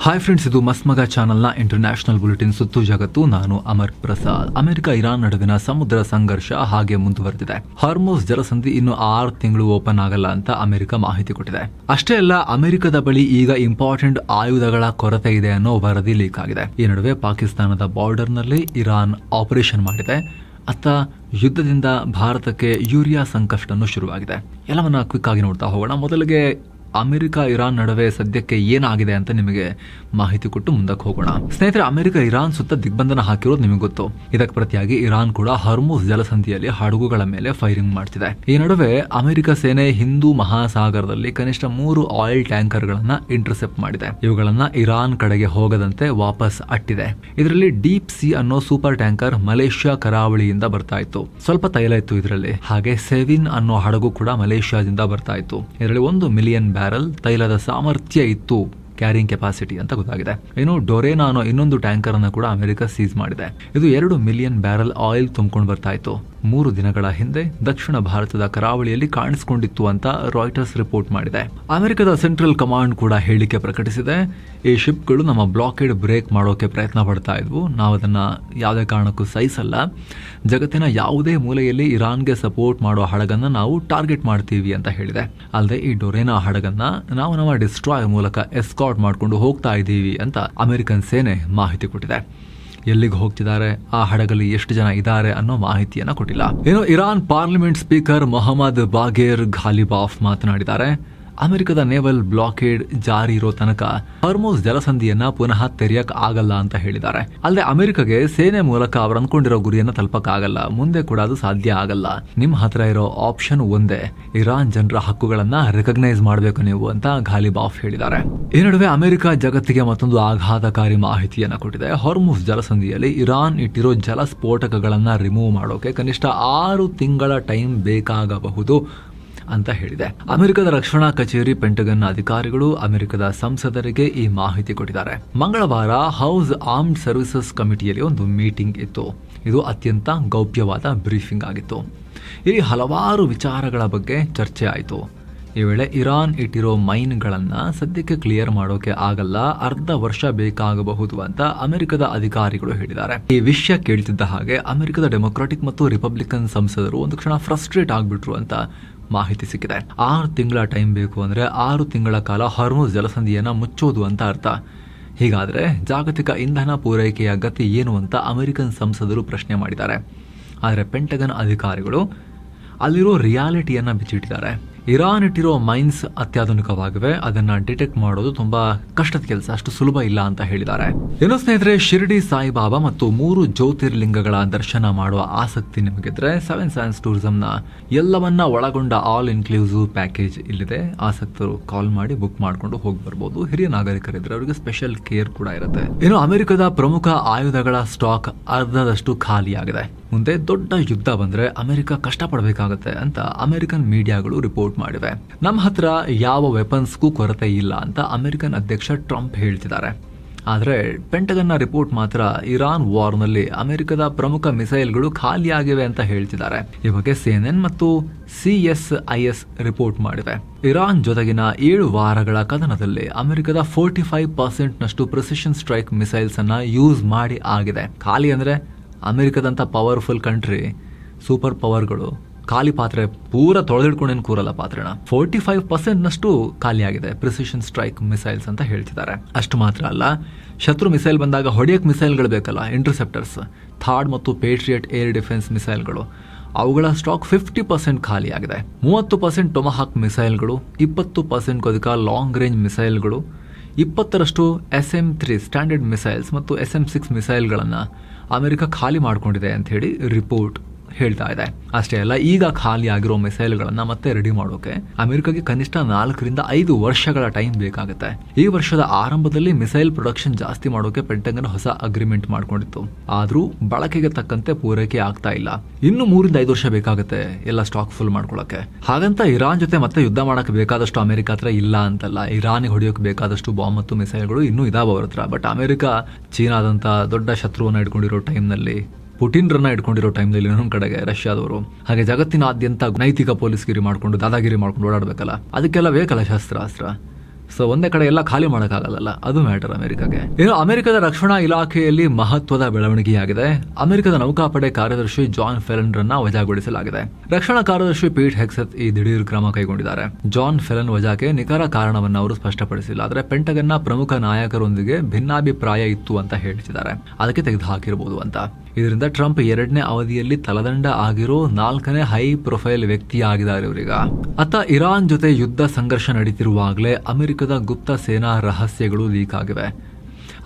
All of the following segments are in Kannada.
ಹಾಯ್ ಫ್ರೆಂಡ್ಸ್, ಇದು ಮಸ್ಮಗ ಚಾನೆಲ್ನ ಇಂಟರ್ನ್ಯಾಷನಲ್ ಬುಲೆಟಿನ್ ಸುತ್ತು ಜಗತ್ತು. ನಾನು ಅಮರ್ ಪ್ರಸಾದ್. ಅಮೆರಿಕ ಇರಾನ್ ನಡುವಿನ ಸಮುದ್ರ ಸಂಘರ್ಷ ಹಾಗೆ ಮುಂದುವರೆದಿದೆ. ಹಾರ್ಮುಜ್ ಜಲಸಂಧಿ ಇನ್ನು 6 ತಿಂಗಳು ಓಪನ್ ಆಗಲ್ಲ ಅಂತ ಅಮೆರಿಕ ಮಾಹಿತಿ ಕೊಟ್ಟಿದೆ. ಅಷ್ಟೇ ಅಲ್ಲ, ಅಮೆರಿಕದ ಬಳಿ ಈಗ ಇಂಪಾರ್ಟೆಂಟ್ ಆಯುಧಗಳ ಕೊರತೆ ಇದೆ ಅನ್ನೋ ವರದಿ ಲೀಕ್ ಆಗಿದೆ. ಈ ನಡುವೆ ಪಾಕಿಸ್ತಾನದ ಬಾರ್ಡರ್ನಲ್ಲಿ ಇರಾನ್ ಆಪರೇಷನ್ ಮಾಡಿದೆ. ಅತ್ತ ಯುದ್ಧದಿಂದ ಭಾರತಕ್ಕೆ ಯೂರಿಯಾ ಸಂಕಷ್ಟನೂ ಶುರುವಾಗಿದೆ. ಎಲ್ಲವನ್ನ ಕ್ವಿಕ್ ಆಗಿ ನೋಡ್ತಾ ಹೋಗೋಣ. ಮೊದಲಿಗೆ ಅಮೆರಿಕ ಇರಾನ್ ನಡುವೆ ಸದ್ಯಕ್ಕೆ ಏನಾಗಿದೆ ಅಂತ ನಿಮಗೆ ಮಾಹಿತಿ ಕೊಟ್ಟು ಮುಂದಕ್ಕೆ ಹೋಗೋಣ. ಸ್ನೇಹಿತರೆ, ಅಮೆರಿಕ ಇರಾನ್ ಸುತ್ತ ದಿಗ್ಬಂಧನ ಹಾಕಿರೋದು ನಿಮಗೆ ಗೊತ್ತು. ಇದಕ್ಕೆ ಪ್ರತಿಯಾಗಿ ಇರಾನ್ ಕೂಡ ಹಾರ್ಮುಜ್ ಜಲಸಂಧಿಯಲ್ಲಿ ಹಡಗುಗಳ ಮೇಲೆ ಫೈರಿಂಗ್ ಮಾಡ್ತಿದೆ. ಈ ನಡುವೆ ಅಮೆರಿಕ ಸೇನೆ ಹಿಂದೂ ಮಹಾಸಾಗರದಲ್ಲಿ ಕನಿಷ್ಠ 3 ಆಯಿಲ್ ಟ್ಯಾಂಕರ್ ಗಳನ್ನ ಇಂಟರ್ಸೆಪ್ಟ್ ಮಾಡಿದೆ. ಇವುಗಳನ್ನ ಇರಾನ್ ಕಡೆಗೆ ಹೋಗದಂತೆ ವಾಪಸ್ ಅಟ್ಟಿದೆ. ಇದರಲ್ಲಿ ಡೀಪ್ ಸಿ ಅನ್ನೋ ಸೂಪರ್ ಟ್ಯಾಂಕರ್ ಮಲೇಷ್ಯಾ ಕರಾವಳಿಯಿಂದ ಬರ್ತಾ ಇತ್ತು. ಸ್ವಲ್ಪ ತೈಲ ಇತ್ತು ಇದರಲ್ಲಿ. ಹಾಗೆ ಸೆವಿನ್ ಅನ್ನೋ ಹಡಗು ಕೂಡ ಮಲೇಷ್ಯಾದಿಂದ ಬರ್ತಾ ಇತ್ತು. ಇದರಲ್ಲಿ 1 ಮಿಲಿಯನ್ ಬ್ಯಾರಲ್ ತೈಲದ ಸಾಮರ್ಥ್ಯ ಇತ್ತು, ಕ್ಯಾರಿಂಗ್ ಕೆಪಾಸಿಟಿ ಅಂತ ಗೊತ್ತಾಗಿದೆ. ಇನ್ನು ಡೊರೇನಾ ಅನ್ನೋ ಇನ್ನೊಂದು ಟ್ಯಾಂಕರ್ ಅನ್ನು ಕೂಡ ಅಮೆರಿಕ ಸೀಸ್ ಮಾಡಿದೆ. ಇದು 2 ಮಿಲಿಯನ್ ಬ್ಯಾರಲ್ ಆಯಿಲ್ ತುಂಬಿಕೊಂಡು ಬರ್ತಾ ಇತ್ತು. 3 ದಿನಗಳ ಹಿಂದೆ ದಕ್ಷಿಣ ಭಾರತದ ಕರಾವಳಿಯಲ್ಲಿ ಕಾಣಿಸಿಕೊಂಡಿತ್ತು ಅಂತ ರಾಯ್ಟರ್ಸ್ ರಿಪೋರ್ಟ್ ಮಾಡಿದೆ. ಅಮೆರಿಕದ ಸೆಂಟ್ರಲ್ ಕಮಾಂಡ್ ಕೂಡ ಹೇಳಿಕೆ ಪ್ರಕಟಿಸಿದೆ. ಈ ಶಿಪ್ಗಳು ನಮ್ಮ ಬ್ಲಾಕೇಡ್ ಬ್ರೇಕ್ ಮಾಡೋಕೆ ಪ್ರಯತ್ನ ಪಡ್ತಾ ಇದ್ವು. ನಾವು ಅದನ್ನ ಯಾವುದೇ ಕಾರಣಕ್ಕೂ ಸಹಿಸಲ್ಲ. ಜಗತ್ತಿನ ಯಾವುದೇ ಮೂಲೆಯಲ್ಲಿ ಇರಾನ್ಗೆ ಸಪೋರ್ಟ್ ಮಾಡೋ ಹಡಗನ್ನ ನಾವು ಟಾರ್ಗೆಟ್ ಮಾಡ್ತೀವಿ ಅಂತ ಹೇಳಿದೆ. ಅಲ್ಲದೆ ಈ ಡೊರೇನಾ ಹಡಗನ್ನ ನಾವು ನಮ್ಮ ಡಿಸ್ಟ್ರಾಯ್ ಮೂಲಕ ಎಸ್ಕಾರ್ಟ್ ಮಾಡ್ಕೊಂಡು ಹೋಗ್ತಾ ಇದ್ದೀವಿ ಅಂತ ಅಮೆರಿಕನ್ ಸೇನೆ ಮಾಹಿತಿ ಕೊಟ್ಟಿದೆ. ಎಲ್ಲಿಗೆ ಹೋಗ್ತಿದ್ದಾರೆ, ಆ ಹಡಗಲ್ಲಿ ಎಷ್ಟು ಜನ ಇದ್ದಾರೆ ಅನ್ನೋ ಮಾಹಿತಿಯನ್ನ ಕೊಟ್ಟಿಲ್ಲ. ಇನ್ನು ಇರಾನ್ ಪಾರ್ಲಿಮೆಂಟ್ ಸ್ಪೀಕರ್ ಮೊಹಮ್ಮದ್ ಬಾಗೇರ್ ಘಾಲಿಬಾಫ್ ಮಾತನಾಡಿದ್ದಾರೆ. ಅಮೆರಿಕದ ನೇವಲ್ ಬ್ಲಾಕೇಡ್ ಜಾರಿ ಇರೋ ತನಕ ಹಾರ್ಮುಜ್ ಜಲಸಂಧಿಯನ್ನ ಪುನಃ ತೆರೆಯಕ್ ಆಗಲ್ಲ ಅಂತ ಹೇಳಿದ್ದಾರೆ. ಅಲ್ಲದೆ ಅಮೆರಿಕಗೆ ಸೇನೆ ಮೂಲಕ ಅವರು ಅನ್ಕೊಂಡಿರೋ ಗುರಿಯನ್ನ ತಲುಪಕ್ ಆಗಲ್ಲ, ಮುಂದೆ ಕೂಡ ಅದು ಸಾಧ್ಯ ಆಗಲ್ಲ. ನಿಮ್ ಹತ್ರ ಇರೋ ಆಪ್ಷನ್ ಒಂದೇ, ಇರಾನ್ ಜನರ ಹಕ್ಕುಗಳನ್ನ ರೆಕಗ್ನೈಸ್ ಮಾಡಬೇಕು ನೀವು ಅಂತ ಘಾಲಿಬಾಫ್ ಹೇಳಿದ್ದಾರೆ. ಈ ನಡುವೆ ಅಮೆರಿಕ ಜಗತ್ತಿಗೆ ಮತ್ತೊಂದು ಆಘಾತಕಾರಿ ಮಾಹಿತಿಯನ್ನ ಕೊಟ್ಟಿದೆ. ಹಾರ್ಮುಜ್ ಜಲಸಂಧಿಯಲ್ಲಿ ಇರಾನ್ ಇಟ್ಟಿರೋ ಜಲಸ್ಫೋಟಕಗಳನ್ನ ರಿಮೂವ್ ಮಾಡೋಕೆ ಕನಿಷ್ಠ 6 ತಿಂಗಳ ಟೈಮ್ ಬೇಕಾಗಬಹುದು ಅಂತ ಹೇಳಿದೆ. ಅಮೆರಿಕದ ರಕ್ಷಣಾ ಕಚೇರಿ ಪೆಂಟಗನ್ ಅಧಿಕಾರಿಗಳು ಅಮೆರಿಕದ ಸಂಸದರಿಗೆ ಈ ಮಾಹಿತಿ ಕೊಟ್ಟಿದ್ದಾರೆ. ಮಂಗಳವಾರ ಹೌಸ್ ಆರ್ಮ್ಡ್ ಸರ್ವಿಸಸ್ ಕಮಿಟಿಯಲ್ಲಿ ಒಂದು ಮೀಟಿಂಗ್ ಇತ್ತು. ಇದು ಅತ್ಯಂತ ಗೌಪ್ಯವಾದ ಬ್ರೀಫಿಂಗ್ ಆಗಿತ್ತು. ಇಲ್ಲಿ ಹಲವಾರು ವಿಚಾರಗಳ ಬಗ್ಗೆ ಚರ್ಚೆ ಆಯಿತು. ಈ ವೇಳೆ ಇರಾನ್ ಇಟ್ಟಿರೋ ಮೈನ್ಗಳನ್ನ ಸದ್ಯಕ್ಕೆ ಕ್ಲಿಯರ್ ಮಾಡೋಕೆ ಆಗಲ್ಲ, ಅರ್ಧ ವರ್ಷ ಬೇಕಾಗಬಹುದು ಅಂತ ಅಮೆರಿಕದ ಅಧಿಕಾರಿಗಳು ಹೇಳಿದ್ದಾರೆ. ಈ ವಿಷಯ ಕೇಳ್ತಿದ್ದ ಹಾಗೆ ಅಮೆರಿಕದ ಡೆಮೊಕ್ರಾಟಿಕ್ ಮತ್ತು ರಿಪಬ್ಲಿಕನ್ ಸಂಸದರು ಒಂದು ಕ್ಷಣ ಫ್ರಸ್ಟ್ರೇಟ್ ಆಗ್ಬಿಟ್ರು ಅಂತ ಮಾಹಿತಿ ಸಿಕ್ಕಿದೆ. 6 ತಿಂಗಳ ಟೈಮ್ ಬೇಕು ಅಂದ್ರೆ 6 ತಿಂಗಳ ಕಾಲ ಹಾರ್ಮುಜ್ ಜಲಸಂಧಿಯನ್ನ ಮುಚ್ಚೋದು ಅಂತ ಅರ್ಥ. ಹೀಗಾದ್ರೆ ಜಾಗತಿಕ ಇಂಧನ ಪೂರೈಕೆಯ ಗತಿ ಏನು ಅಂತ ಅಮೆರಿಕನ್ ಸಂಸದರು ಪ್ರಶ್ನೆ ಮಾಡಿದ್ದಾರೆ. ಆದರೆ ಪೆಂಟಗನ್ ಅಧಿಕಾರಿಗಳು ಅಲ್ಲಿರೋ ರಿಯಾಲಿಟಿಯನ್ನ ಬಿಚ್ಚಿಟ್ಟಿದ್ದಾರೆ. ಇರಾನ್ ಇಟ್ಟಿರೋ ಮೈನ್ಸ್ ಅತ್ಯಾಧುನಿಕವಾಗಿವೆ, ಅದನ್ನ ಡಿಟೆಕ್ಟ್ ಮಾಡೋದು ತುಂಬಾ ಕಷ್ಟದ ಕೆಲಸ, ಅಷ್ಟು ಸುಲಭ ಇಲ್ಲ ಅಂತ ಹೇಳಿದ್ದಾರೆ. ಏನೋ ಸ್ನೇಹಿತರೆ, ಶಿರ್ಡಿ ಸಾಯಿಬಾಬಾ ಮತ್ತು 3 ಜ್ಯೋತಿರ್ಲಿಂಗಗಳ ದರ್ಶನ ಮಾಡುವ ಆಸಕ್ತಿ ನಿಮಗಿದ್ರೆ 7 ಸೈನ್ಸ್ ಟೂರಿಸಂನ ಎಲ್ಲವನ್ನ ಒಳಗೊಂಡ ಆಲ್ ಇನ್ಕ್ಲೂಸಿವ್ ಪ್ಯಾಕೇಜ್ ಇಲ್ಲಿದೆ. ಆಸಕ್ತರು ಕಾಲ್ ಮಾಡಿ ಬುಕ್ ಮಾಡ್ಕೊಂಡು ಹೋಗಿ ಬರ್ಬೋದು. ಹಿರಿಯ ನಾಗರಿಕರಿದ್ರೆ ಅವರಿಗೆ ಸ್ಪೆಷಲ್ ಕೇರ್ ಕೂಡ ಇರುತ್ತೆ. ಇನ್ನು ಅಮೆರಿಕದ ಪ್ರಮುಖ ಆಯುಧಗಳ ಸ್ಟಾಕ್ ಅರ್ಧದಷ್ಟು ಖಾಲಿಯಾಗಿದೆ. ಮುಂದೆ ದೊಡ್ಡ ಯುದ್ಧ ಬಂದ್ರೆ ಅಮೆರಿಕ ಕಷ್ಟಪಡಬೇಕಾಗತ್ತೆ ಅಂತ ಅಮೆರಿಕನ್ ಮೀಡಿಯಾಗಳು ರಿಪೋರ್ಟ್ ಮಾಡಿವೆ. ನಮ್ಮ ಹತ್ರ ಯಾವ ವೆಪನ್ಸ್ಗೂ ಕೊರತೆ ಇಲ್ಲ ಅಂತ ಅಮೆರಿಕನ್ ಅಧ್ಯಕ್ಷ ಟ್ರಂಪ್ ಹೇಳ್ತಿದ್ದಾರೆ. ಆದರೆ ಪೆಂಟಗನ್ನ ರಿಪೋರ್ಟ್ ಮಾತ್ರ ಇರಾನ್ ವಾರ್ನಲ್ಲಿ ಅಮೆರಿಕದ ಪ್ರಮುಖ ಮಿಸೈಲ್ಗಳು ಖಾಲಿಯಾಗಿವೆ ಅಂತ ಹೇಳ್ತಿದ್ದಾರೆ. ಈ ಬಗ್ಗೆ CNN ಮತ್ತು CSIS ರಿಪೋರ್ಟ್ ಮಾಡಿವೆ. ಇರಾನ್ ಜೊತೆಗಿನ 7 ವಾರಗಳ ಕದನದಲ್ಲಿ ಅಮೆರಿಕದ 45% ನಷ್ಟು ಪ್ರಿಸಿಷನ್ ಸ್ಟ್ರೈಕ್ ಮಿಸೈಲ್ಸ್ ಅನ್ನ ಯೂಸ್ ಮಾಡಿ ಆಗಿದೆ. ಖಾಲಿ ಅಂದ್ರೆ ಅಮೆರಿಕದಂತ ಪವರ್ಫುಲ್ ಕಂಟ್ರಿ, ಸೂಪರ್ ಪವರ್ಗಳು ಖಾಲಿ ಪಾತ್ರೆ ಪೂರ ತೊಳೆದಿಡ್ಕೊಂಡೇನು ಕೂರಲ್ಲ ಪಾತ್ರೆನ. 45% ನಷ್ಟು ಖಾಲಿಯಾಗಿದೆ ಪ್ರಿಸಿಷನ್ ಸ್ಟ್ರೈಕ್ ಮಿಸೈಲ್ಸ್ ಅಂತ ಹೇಳ್ತಿದ್ದಾರೆ. ಅಷ್ಟು ಮಾತ್ರ ಅಲ್ಲ, ಶತ್ರು ಮಿಸೈಲ್ ಬಂದಾಗ ಹೊಡೆಯಕ್ ಮಿಸೈಲ್ಗಳು ಬೇಕಲ್ಲ, ಇಂಟರ್ಸೆಪ್ಟರ್ಸ್, ಥಾಡ್ ಮತ್ತು ಪೇಟ್ರಿಯಟ್ ಏರ್ ಡಿಫೆನ್ಸ್ ಮಿಸೈಲ್ಗಳು, ಅವುಗಳ ಸ್ಟಾಕ್ 50% ಖಾಲಿಯಾಗಿದೆ. 30% ಟೊಮಹಾಕ್ ಮಿಸೈಲ್ಗಳು, 20% ಕೊದಿಕ ಲಾಂಗ್ ರೇಂಜ್ ಮಿಸೈಲ್ಗಳು, 20% SM-3 ಸ್ಟ್ಯಾಂಡರ್ಡ್ ಮಿಸೈಲ್ಸ್ ಮತ್ತು SM-6 ಮಿಸೈಲ್ಗಳನ್ನ ಅಮೆರಿಕ ಖಾಲಿ ಮಾಡಿಕೊಂಡಿದೆ ಅಂತ ಹೇಳಿ ರಿಪೋರ್ಟ್ ಹೇಳ್ತಾ ಇದೆ. ಅಷ್ಟೇ ಅಲ್ಲ, ಈಗ ಖಾಲಿ ಆಗಿರೋ ಮಿಸೈಲ್ಗಳನ್ನ ಮತ್ತೆ ರೆಡಿ ಮಾಡೋಕೆ ಅಮೆರಿಕಗೆ ಕನಿಷ್ಠ 4 ರಿಂದ 5 ವರ್ಷಗಳ ಟೈಮ್ ಬೇಕಾಗುತ್ತೆ. ಈ ವರ್ಷದ ಆರಂಭದಲ್ಲಿ ಮಿಸೈಲ್ ಪ್ರೊಡಕ್ಷನ್ ಜಾಸ್ತಿ ಮಾಡೋಕೆ ಪೆಂಟಗನ್ ಹೊಸ ಅಗ್ರಿಮೆಂಟ್ ಮಾಡ್ಕೊಂಡಿತ್ತು. ಆದ್ರೂ ಬಳಕೆಗೆ ತಕ್ಕಂತೆ ಪೂರೈಕೆ ಆಗ್ತಾ ಇಲ್ಲ. ಇನ್ನು 3 ರಿಂದ 5 ವರ್ಷ ಬೇಕಾಗುತ್ತೆ ಎಲ್ಲ ಸ್ಟಾಕ್ ಫುಲ್ ಮಾಡ್ಕೊಳ್ಳೋಕೆ. ಹಾಗಂತ ಇರಾನ್ ಜೊತೆ ಮತ್ತೆ ಯುದ್ಧ ಮಾಡಕ್ಕೆ ಬೇಕಾದಷ್ಟು ಅಮೆರಿಕ ಹತ್ರ ಇಲ್ಲ ಅಂತಲ್ಲ. ಇರಾನಿಗೆ ಹೊಡೆಯೋಕೆ ಬೇಕಾದಷ್ಟು ಬಾಂಬ್ ಮತ್ತು ಮಿಸೈಲ್ಗಳು ಇನ್ನೂ ಇದಾವ ಅವ್ರ ಹತ್ರ. ಬಟ್ ಅಮೆರಿಕ ಚೀನಾದಂತ ದೊಡ್ಡ ಶತ್ರುವನ್ನ ಇಟ್ಕೊಂಡಿರೋ ಟೈಮ್ನಲ್ಲಿ, ಪುಟಿನ್ರನ್ನ ಇಟ್ಕೊಂಡಿರೋ ಟೈಮ್ನಲ್ಲಿ ಇನ್ನೊಂದು ಕಡೆಗೆ ರಷ್ಯಾದವರು, ಹಾಗೆ ಜಗತ್ತಿನಾದ್ಯಂತ ನೈತಿಕ ಪೊಲೀಸ್ಗಿರಿ ಮಾಡ್ಕೊಂಡು ದಾದಾಗಿರಿ ಮಾಡ್ಕೊಂಡು ಓಡಾಡಬೇಕಲ್ಲ, ಅದಕ್ಕೆಲ್ಲ ಬೇಕಲ್ಲ ಶಸ್ತ್ರಾಸ್ತ್ರ. ಸೊ ಒಂದೇ ಕಡೆ ಎಲ್ಲ ಖಾಲಿ ಮಾಡೋಕ್ಕಾಗಲ್ಲ, ಅದು ಮ್ಯಾಟರ್ ಅಮೆರಿಕಾಗೆ. ಇನ್ನು ಅಮೆರಿಕದ ರಕ್ಷಣಾ ಇಲಾಖೆಯಲ್ಲಿ ಮಹತ್ವದ ಬೆಳವಣಿಗೆಯಾಗಿದೆ. ಅಮೆರಿಕದ ನೌಕಾಪಡೆ ಕಾರ್ಯದರ್ಶಿ ಜಾನ್ ಫೆಲನ್ ರನ್ನ ವಜಾಗೊಳಿಸಲಾಗಿದೆ. ರಕ್ಷಣಾ ಕಾರ್ಯದರ್ಶಿ ಪೀಟ್ ಹೆಕ್ಸೆತ್ ಈ ದಿಢೀರ್ ಕ್ರಮ ಕೈಗೊಂಡಿದ್ದಾರೆ. ಜಾನ್ ಫೆಲನ್ ವಜಾಕ್ಕೆ ನಿಖರ ಕಾರಣವನ್ನು ಅವರು ಸ್ಪಷ್ಟಪಡಿಸಿಲ್ಲ, ಆದರೆ ಪೆಂಟಗನ್ನ ಪ್ರಮುಖ ನಾಯಕರೊಂದಿಗೆ ಭಿನ್ನಾಭಿಪ್ರಾಯ ಇತ್ತು ಅಂತ ಹೇಳ್ತಿದ್ದಾರೆ, ಅದಕ್ಕೆ ತೆಗೆದುಹಾಕಿರಬಹುದು ಅಂತ. ಇದರಿಂದ ಟ್ರಂಪ್ 2ನೇ ಅವಧಿಯಲ್ಲಿ ತಲದಂಡ ಆಗಿರೋ 4ನೇ ಹೈ ಪ್ರೊಫೈಲ್ ವ್ಯಕ್ತಿಯಾಗಿದ್ದಾರೆ ಇವರೀಗ. ಅತ್ತ ಇರಾನ್ ಜೊತೆ ಯುದ್ಧ ಸಂಘರ್ಷ ನಡೀತಿರುವಾಗಲೇ ಅಮೆರಿಕದ ಗುಪ್ತ ಸೇನಾ ರಹಸ್ಯಗಳು ಲೀಕ್ ಆಗಿವೆ.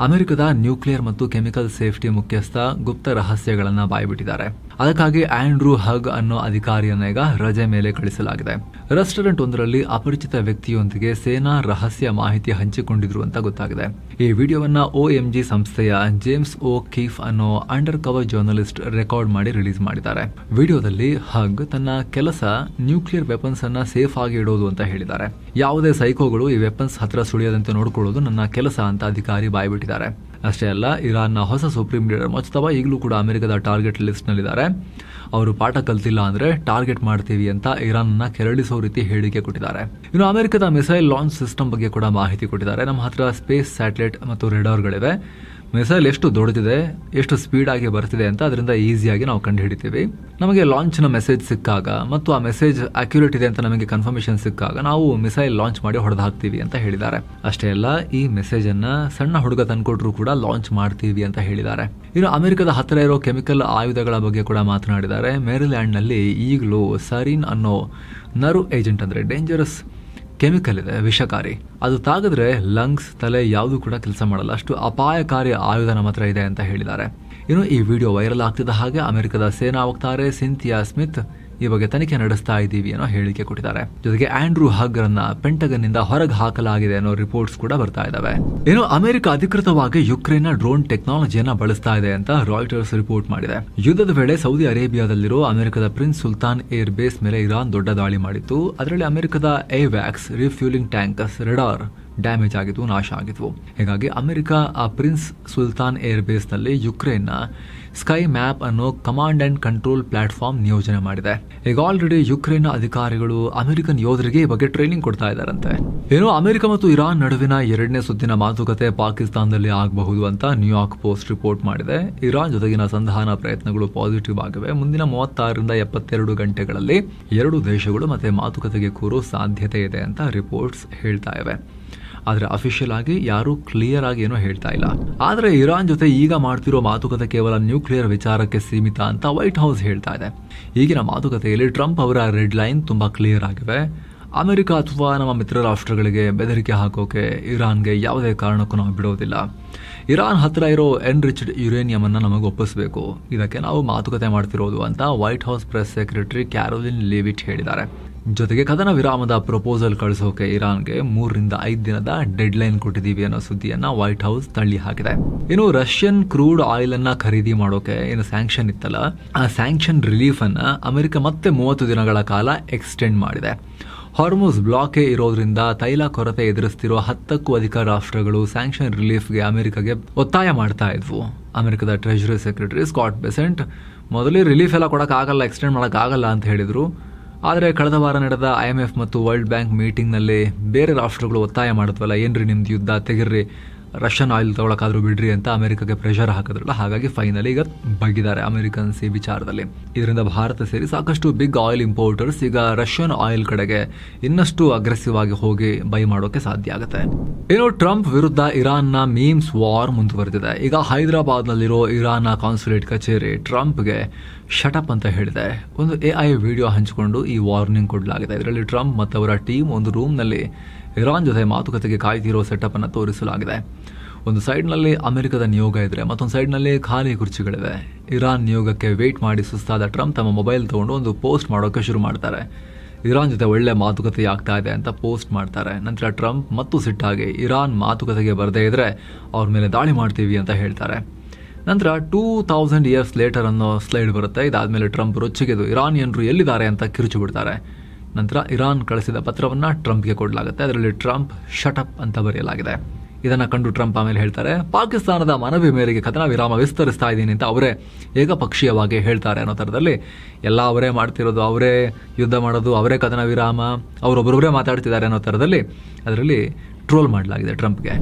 ಅಮೆರಿಕದ ನ್ಯೂಕ್ಲಿಯರ್ ಮತ್ತು ಕೆಮಿಕಲ್ ಸೇಫ್ಟಿ ಮುಖ್ಯಸ್ಥ ಗುಪ್ತ ರಹಸ್ಯಗಳನ್ನ ಬಾಯ್ಬಿಟ್ಟಿದ್ದಾರೆ. ಅದಕ್ಕಾಗಿ ಆಂಡ್ರೂ ಹಗ್ ಅನ್ನೋ ಅಧಿಕಾರಿಯನ್ನ ಈಗ ರಜೆ ಮೇಲೆ ಕಳಿಸಲಾಗಿದೆ. ರೆಸ್ಟೋರೆಂಟ್ ಒಂದರಲ್ಲಿ ಅಪರಿಚಿತ ವ್ಯಕ್ತಿಯೊಂದಿಗೆ ಸೇನಾ ರಹಸ್ಯ ಮಾಹಿತಿ ಹಂಚಿಕೊಂಡಿದ್ರು ಅಂತ ಗೊತ್ತಾಗಿದೆ. ಈ ವಿಡಿಯೋವನ್ನ OMG ಸಂಸ್ಥೆಯ ಜೇಮ್ಸ್ ಓ ಕೀಫ್ ಅನ್ನೋ ಅಂಡರ್ ಕವರ್ ಜರ್ನಲಿಸ್ಟ್ ರೆಕಾರ್ಡ್ ಮಾಡಿ ರಿಲೀಸ್ ಮಾಡಿದ್ದಾರೆ. ವಿಡಿಯೋದಲ್ಲಿ ಹಗ್ ತನ್ನ ಕೆಲಸ ನ್ಯೂಕ್ಲಿಯರ್ ವೆಪನ್ಸ್ ಅನ್ನ ಸೇಫ್ ಆಗಿ ಇಡೋದು ಅಂತ ಹೇಳಿದ್ದಾರೆ. ಯಾವುದೇ ಸೈಕೋಗಳು ಈ ವೆಪನ್ಸ್ ಹತ್ರ ಸುಳಿಯದಂತೆ ನೋಡಿಕೊಳ್ಳೋದು ನನ್ನ ಕೆಲಸ ಅಂತ ಅಧಿಕಾರಿ ಬಾಯ್ಬಿಟ್ಟಿದ್ದಾರೆ. ಅಷ್ಟೇ ಅಲ್ಲ, ಇರಾನ್ನ ಹೊಸ ಸುಪ್ರೀಂ ಲೀಡರ್ ಮುಜ್ತಬಾ ಈಗಲೂ ಕೂಡ ಅಮೆರಿಕದ ಟಾರ್ಗೆಟ್ ಲಿಸ್ಟ್ ನಲ್ಲಿದ್ದಾರೆ. ಅವರು ಪಾಠ ಕಲ್ತಿಲ್ಲ ಅಂದ್ರೆ ಟಾರ್ಗೆಟ್ ಮಾಡ್ತೀವಿ ಅಂತ ಇರಾನ್ನ ಕೆರಳಿಸೋ ರೀತಿ ಹೇಳಿಕೆ ಕೊಟ್ಟಿದ್ದಾರೆ. ಇನ್ನು ಅಮೆರಿಕದ ಮಿಸೈಲ್ ಲಾಂಚ್ ಸಿಸ್ಟಮ್ ಬಗ್ಗೆ ಕೂಡ ಮಾಹಿತಿ ಕೊಟ್ಟಿದ್ದಾರೆ. ನಮ್ಮ ಹತ್ರ ಸ್ಪೇಸ್ ಸ್ಯಾಟಲೈಟ್ ಮತ್ತು ರೆಡಾರ್ಗಳಿವೆ. ಮಿಸೈಲ್ ಎಷ್ಟು ದೊಡ್ಡದಿದೆ, ಎಷ್ಟು ಸ್ಪೀಡ್ ಆಗಿ ಬರ್ತಿದೆ ಅಂತ ಅದರಿಂದ ಈಸಿಯಾಗಿ ನಾವು ಕಂಡು ಹಿಡಿತೀವಿ. ನಮಗೆ ಲಾಂಚ್ನ ಮೆಸೇಜ್ ಸಿಕ್ಕಾಗ ಮತ್ತು ಆ ಮೆಸೇಜ್ ಅಕ್ಯುರೇಟ್ ಇದೆ ಅಂತ ನಮಗೆ ಕನ್ಫರ್ಮೇಶನ್ ಸಿಕ್ಕಾಗ ನಾವು ಮಿಸೈಲ್ ಲಾಂಚ್ ಮಾಡಿ ಹೊಡೆದು ಹಾಕ್ತೀವಿ ಅಂತ ಹೇಳಿದ್ದಾರೆ. ಅಷ್ಟೇ ಅಲ್ಲ, ಈ ಮೆಸೇಜ್ ಅನ್ನ ಸಣ್ಣ ಹುಡುಗ ತಂದ್ಕೊಟ್ರು ಕೂಡ ಲಾಂಚ್ ಮಾಡ್ತೀವಿ ಅಂತ ಹೇಳಿದ್ದಾರೆ. ಇನ್ನು ಅಮೆರಿಕದ ಹತ್ತಿರ ಇರೋ ಕೆಮಿಕಲ್ ಆಯುಧಗಳ ಬಗ್ಗೆ ಕೂಡ ಮಾತನಾಡಿದ್ದಾರೆ. ಮೇರಿಲ್ಯಾಂಡ್ ನಲ್ಲಿ ಈಗಲೂ ಸರಿನ್ ಅನ್ನೋ ನರ್ವ್ ಏಜೆಂಟ್ ಅಂದ್ರೆ ಡೇಂಜರಸ್ ಕೆಮಿಕಲ್ ಇದೆ, ವಿಷಕಾರಿ. ಅದು ತಾಗಿದ್ರೆ ಲಂಗ್ಸ್, ತಲೆ ಯಾವುದು ಕೂಡ ಕೆಲಸ ಮಾಡಲ್ಲ, ಅಷ್ಟು ಅಪಾಯಕಾರಿ ಆಯುಧ ನಮ್ಮ ಹತ್ರ ಇದೆ ಅಂತ ಹೇಳಿದ್ದಾರೆ. ಇನ್ನು ಈ ವಿಡಿಯೋ ವೈರಲ್ ಆಗ್ತಿದ್ದ ಹಾಗೆ ಅಮೆರಿಕದ ಸೇನಾ ವಕ್ತಾರೆ ಸಿಂಥಿಯಾ ಸ್ಮಿತ್ ಈ ಬಗ್ಗೆ ತನಿಖೆ ನಡೆಸ್ತಾ ಇದ್ದೀವಿ ಅನ್ನೋ ಹೇಳಿಕೆ ಕೊಟ್ಟಿದ್ದಾರೆ. ಜೊತೆಗೆ ಆಂಡ್ರೂ ಹಗ್ ರನ್ನ ಪೆಂಟಗನ್ ನಿಂದ ಹೊರಗೆ ಹಾಕಲಾಗಿದೆ ಅನ್ನೋ ರಿಪೋರ್ಟ್ಸ್ ಕೂಡ ಬರ್ತಾ ಇದಾವೆ. ಇನ್ನು ಅಮೆರಿಕ ಅಧಿಕೃತವಾಗಿ ಯುಕ್ರೇನ್ನ ಡ್ರೋನ್ ಟೆಕ್ನಾಲಜಿಯನ್ನ ಬಳಸ್ತಾ ಇದೆ ಅಂತ ರಾಯ್ಟರ್ಸ್ ರಿಪೋರ್ಟ್ ಮಾಡಿದೆ. ಯುದ್ಧದ ವೇಳೆ ಸೌದಿ ಅರೇಬಿಯಾದಲ್ಲಿರೋ ಅಮೆರಿಕದ ಪ್ರಿನ್ಸ್ ಸುಲ್ತಾನ್ ಏರ್ ಬೇಸ್ ಮೇಲೆ ಇರಾನ್ ದೊಡ್ಡ ದಾಳಿ ಮಾಡಿತ್ತು. ಅದರಲ್ಲಿ ಅಮೆರಿಕದ ಏವ್ಯಾಕ್ಸ್ ರಿಫ್ಯೂಲಿಂಗ್ ಟ್ಯಾಂಕರ್ಸ್, ರೆಡಾರ್ ಡ್ಯಾಮೇಜ್ ಆಗಿದ್ವು, ನಾಶ ಆಗಿದ್ವು. ಹೀಗಾಗಿ ಅಮೆರಿಕ ಆ ಪ್ರಿನ್ಸ್ ಸುಲ್ತಾನ್ ಏರ್ ಬೇಸ್ ನಲ್ಲಿ ಯುಕ್ರೇನ್ನ ಸ್ಕೈ ಮ್ಯಾಪ್ ಅನ್ನೋ ಕಮಾಂಡ್ ಅಂಡ್ ಕಂಟ್ರೋಲ್ ಪ್ಲಾಟ್ಫಾರ್ಮ್ ನಿಯೋಜನೆ ಮಾಡಿದೆ. ಈಗ ಆಲ್ರೆಡಿ ಯುಕ್ರೇನ್ನ ಅಧಿಕಾರಿಗಳು ಅಮೆರಿಕನ್ ಯೋಧರಿಗೆ ಈ ಬಗ್ಗೆ ಟ್ರೈನಿಂಗ್ ಕೊಡ್ತಾ ಇದ್ದಾರಂತೆ. ಏನೋ ಅಮೆರಿಕ ಮತ್ತು ಇರಾನ್ ನಡುವಿನ 2ನೇ ಸುತ್ತಿನ ಮಾತುಕತೆ ಪಾಕಿಸ್ತಾನದಲ್ಲಿ ಆಗಬಹುದು ಅಂತ ನ್ಯೂಯಾರ್ಕ್ ಪೋಸ್ಟ್ ರಿಪೋರ್ಟ್ ಮಾಡಿದೆ. ಇರಾನ್ ಜೊತೆಗಿನ ಸಂಧಾನ ಪ್ರಯತ್ನಗಳು ಪಾಸಿಟಿವ್ ಆಗಿವೆ. ಮುಂದಿನ 36ರಿಂದ 72 ಗಂಟೆಗಳಲ್ಲಿ 2 ದೇಶಗಳು ಮತ್ತೆ ಮಾತುಕತೆಗೆ ಕೂರೋ ಸಾಧ್ಯತೆ ಇದೆ ಅಂತ ರಿಪೋರ್ಟ್ಸ್ ಹೇಳ್ತಾ ಇವೆ. ಆದರೆ ಅಫಿಷಿಯಲ್ ಆಗಿ ಯಾರೂ ಕ್ಲಿಯರ್ ಆಗಿ ಏನೋ ಹೇಳ್ತಾ ಇಲ್ಲ. ಆದರೆ ಇರಾನ್ ಜೊತೆ ಈಗ ಮಾಡ್ತಿರೋ ಮಾತುಕತೆ ಕೇವಲ ನ್ಯೂಕ್ಲಿಯರ್ ವಿಚಾರಕ್ಕೆ ಸೀಮಿತ ಅಂತ ವೈಟ್ ಹೌಸ್ ಹೇಳ್ತಾ ಇದೆ. ಈಗಿನ ಮಾತುಕತೆಯಲ್ಲಿ ಟ್ರಂಪ್ ಅವರ ರೆಡ್ ಲೈನ್ ತುಂಬಾ ಕ್ಲಿಯರ್ ಆಗಿವೆ. ಅಮೆರಿಕ ಅಥವಾ ನಮ್ಮ ಮಿತ್ರ ರಾಷ್ಟ್ರಗಳಿಗೆ ಬೆದರಿಕೆ ಹಾಕೋಕೆ ಇರಾನ್ಗೆ ಯಾವುದೇ ಕಾರಣಕ್ಕೂ ನಾವು ಬಿಡೋದಿಲ್ಲ. ಇರಾನ್ ಹತ್ರ ಇರೋ ಎನ್ರಿಚ್ಡ್ ಯುರೇನಿಯಂ ಅನ್ನ ನಮಗೆ ಒಪ್ಪಿಸಬೇಕು, ಇದಕ್ಕೆ ನಾವು ಮಾತುಕತೆ ಮಾಡ್ತಿರೋದು ಅಂತ White House press secretary Karoline Leavitt ಹೇಳಿದ್ದಾರೆ. ಜೊತೆಗೆ ಕದನ ವಿರಾಮದ ಪ್ರಪೋಸಲ್ ಕಳಿಸೋಕೆ ಇರಾನ್ಗೆ 3 ರಿಂದ 5 ದಿನದ ಡೆಡ್ ಲೈನ್ ಕೊಟ್ಟಿದ್ದೀವಿ ಅನ್ನೋ ಸುದ್ದಿಯನ್ನ ವೈಟ್ ಹೌಸ್ ತಳ್ಳಿ ಹಾಕಿದೆ. ಇನ್ನು ರಷ್ಯನ್ ಕ್ರೂಡ್ ಆಯಿಲ್ ಅನ್ನ ಖರೀದಿ ಮಾಡೋಕೆ ಏನು ಸ್ಯಾಂಕ್ಷನ್ ಇತ್ತಲ್ಲ, ಆ ಸ್ಯಾಂಕ್ಷನ್ ರಿಲೀಫ್ ಅನ್ನ ಅಮೆರಿಕ ಮತ್ತೆ 30 ದಿನಗಳ ಕಾಲ ಎಕ್ಸ್ಟೆಂಡ್ ಮಾಡಿದೆ. ಹಾರ್ಮುಜ್ ಬ್ಲಾಕ್ ಇರೋದ್ರಿಂದ ತೈಲ ಕೊರತೆ ಎದುರಿಸ್ತಿರೋ 10ಕ್ಕೂ ಅಧಿಕ ರಾಷ್ಟ್ರಗಳು ಸ್ಯಾಂಕ್ಷನ್ ರಿಲೀಫ್ಗೆ ಅಮೆರಿಕಗೆ ಒತ್ತಾಯ ಮಾಡ್ತಾ ಇದ್ವು. ಅಮೆರಿಕದ ಟ್ರೆಜರಿ ಸೆಕ್ರೆಟರಿ ಸ್ಕಾಟ್ ಬೆಸೆಂಟ್ ಮೊದಲೇ ರಿಲೀಫ್ ಎಲ್ಲ ಕೊಡೋಕ್ಕಾಗಲ್ಲ, ಎಕ್ಸ್ಟೆಂಡ್ ಮಾಡೋಕ್ಕಾಗಲ್ಲ ಅಂತ ಹೇಳಿದ್ರು. ಆದರೆ ಕಳೆದ ವಾರ ನಡೆದ IMF ಮತ್ತು ವರ್ಲ್ಡ್ ಬ್ಯಾಂಕ್ ಮೀಟಿಂಗ್ನಲ್ಲಿ ಬೇರೆ ರಾಷ್ಟ್ರಗಳು ಒತ್ತಾಯ ಮಾಡಿದ್ವಲ್ಲ, ಏನ್ರಿ ನಿಮ್ದು ಯುದ್ಧ ತೆಗಿರ್ರಿ, ರಷ್ಯನ್ ಆಯಿಲ್ ತಗೊಳಕಾದ್ರೂ ಬಿಡ್ರಿ ಅಂತ ಅಮೆರಿಕಗೆ ಪ್ರೆಷರ್ ಹಾಕಿದ್ರಲ್ಲ. ಹಾಗಾಗಿ ಫೈನಲಿ ಈಗ ಬಗ್ಗಿದ್ದಾರೆ ಅಮೆರಿಕನ್ಸ್ ಈ ವಿಚಾರದಲ್ಲಿ. ಇದರಿಂದ ಭಾರತ ಸೇರಿ ಸಾಕಷ್ಟು ಬಿಗ್ ಆಯಿಲ್ ಇಂಪೋರ್ಟರ್ಸ್ ಈಗ ರಷ್ಯನ್ ಆಯಿಲ್ ಕಡೆಗೆ ಇನ್ನಷ್ಟು ಅಗ್ರೆಸಿವ್ ಆಗಿ ಹೋಗಿ ಬೈ ಮಾಡೋಕೆ ಸಾಧ್ಯ ಆಗುತ್ತೆ. ಇನ್ನು ಟ್ರಂಪ್ ವಿರುದ್ಧ ಇರಾನ್ನ ಮೀಮ್ಸ್ ವಾರ್ ಮುಂದುವರೆದಿದೆ. ಈಗ ಹೈದರಾಬಾದ್ನಲ್ಲಿರೋ ಇರಾನ್ನ ಕಾನ್ಸುಲೇಟ್ ಕಚೇರಿ ಟ್ರಂಪ್ಗೆ ಶಟಪ್ ಅಂತ ಹೇಳಿದೆ. ಒಂದು AI ವಿಡಿಯೋ ಹಂಚಿಕೊಂಡು ಈ ವಾರ್ನಿಂಗ್ ಕೊಡಲಾಗಿದೆ. ಇದರಲ್ಲಿ ಟ್ರಂಪ್ ಮತ್ತು ಅವರ ಟೀಮ್ ಒಂದು ರೂಮ್ನಲ್ಲಿ ಇರಾನ್ ಜೊತೆ ಮಾತುಕತೆಗೆ ಕಾಯ್ತಿರೋ ಸೆಟಪ್ ಅನ್ನು ತೋರಿಸಲಾಗಿದೆ. ಒಂದು ಸೈಡ್ನಲ್ಲಿ ಅಮೆರಿಕದ ನಿಯೋಗ ಇದ್ರೆ, ಮತ್ತೊಂದು ಸೈಡ್ನಲ್ಲಿ ಖಾಲಿ ಕುರ್ಚಿಗಳಿವೆ. ಇರಾನ್ ನಿಯೋಗಕ್ಕೆ ವೇಟ್ ಮಾಡಿ ಸುಸ್ತಾದ ಟ್ರಂಪ್ ತಮ್ಮ ಮೊಬೈಲ್ ತಗೊಂಡು ಒಂದು ಪೋಸ್ಟ್ ಮಾಡೋಕೆ ಶುರು ಮಾಡ್ತಾರೆ. ಇರಾನ್ ಜೊತೆ ಒಳ್ಳೆ ಮಾತುಕತೆ ಆಗ್ತಾ ಇದೆ ಅಂತ ಪೋಸ್ಟ್ ಮಾಡ್ತಾರೆ. ನಂತರ ಟ್ರಂಪ್ ಮತ್ತು ಸಿಟ್ಟಾಗಿ ಇರಾನ್ ಮಾತುಕತೆಗೆ ಬರದೇ ಇದ್ರೆ ಅವ್ರ ಮೇಲೆ ದಾಳಿ ಮಾಡ್ತೀವಿ ಅಂತ ಹೇಳ್ತಾರೆ. ನಂತರ 2000 years ಲೇಟರ್ ಅನ್ನೋ ಸ್ಲೈಡ್ ಬರುತ್ತೆ. ಇದಾದ್ಮೇಲೆ ಟ್ರಂಪ್ ರೊಚ್ಚಿಗೆದು ಇರಾನಿಯನ್ರು ಎಲ್ಲಿದ್ದಾರೆ ಅಂತ ಕಿರುಚು ಬಿಡ್ತಾರೆ. ನಂತರ ಇರಾನ್ ಕಳಿಸಿದ ಪತ್ರವನ್ನ ಟ್ರಂಪ್ಗೆ ಕೊಡಲಾಗುತ್ತೆ. ಅದರಲ್ಲಿ ಟ್ರಂಪ್ ಶಟಪ್ ಅಂತ ಬರೆಯಲಾಗಿದೆ. ಇದನ್ನ ಕಂಡು ಟ್ರಂಪ್ ಆಮೇಲೆ ಹೇಳ್ತಾರೆ, ಪಾಕಿಸ್ತಾನದ ಮನವಿ ಮೇರೆಗೆ ಕದನ ವಿರಾಮ ವಿಸ್ತರಿಸ್ತಾ ಇದ್ದೀನಿ ಅಂತ ಅವರೇ ಏಕಪಕ್ಷೀಯವಾಗಿ ಹೇಳ್ತಾರೆ ಅನ್ನೋ ಥರದಲ್ಲಿ ಎಲ್ಲ ಅವರೇ ಮಾಡ್ತಿರೋದು, ಅವರೇ ಯುದ್ಧ ಮಾಡೋದು, ಅವರೇ ಕದನ ವಿರಾಮ, ಅವರೊಬ್ಬರೊಬ್ಬರೇ ಮಾತಾಡ್ತಿದ್ದಾರೆ ಅನ್ನೋ ಥರದಲ್ಲಿ ಅದರಲ್ಲಿ ಟ್ರೋಲ್ ಮಾಡಲಾಗಿದೆ ಟ್ರಂಪ್ಗೆ.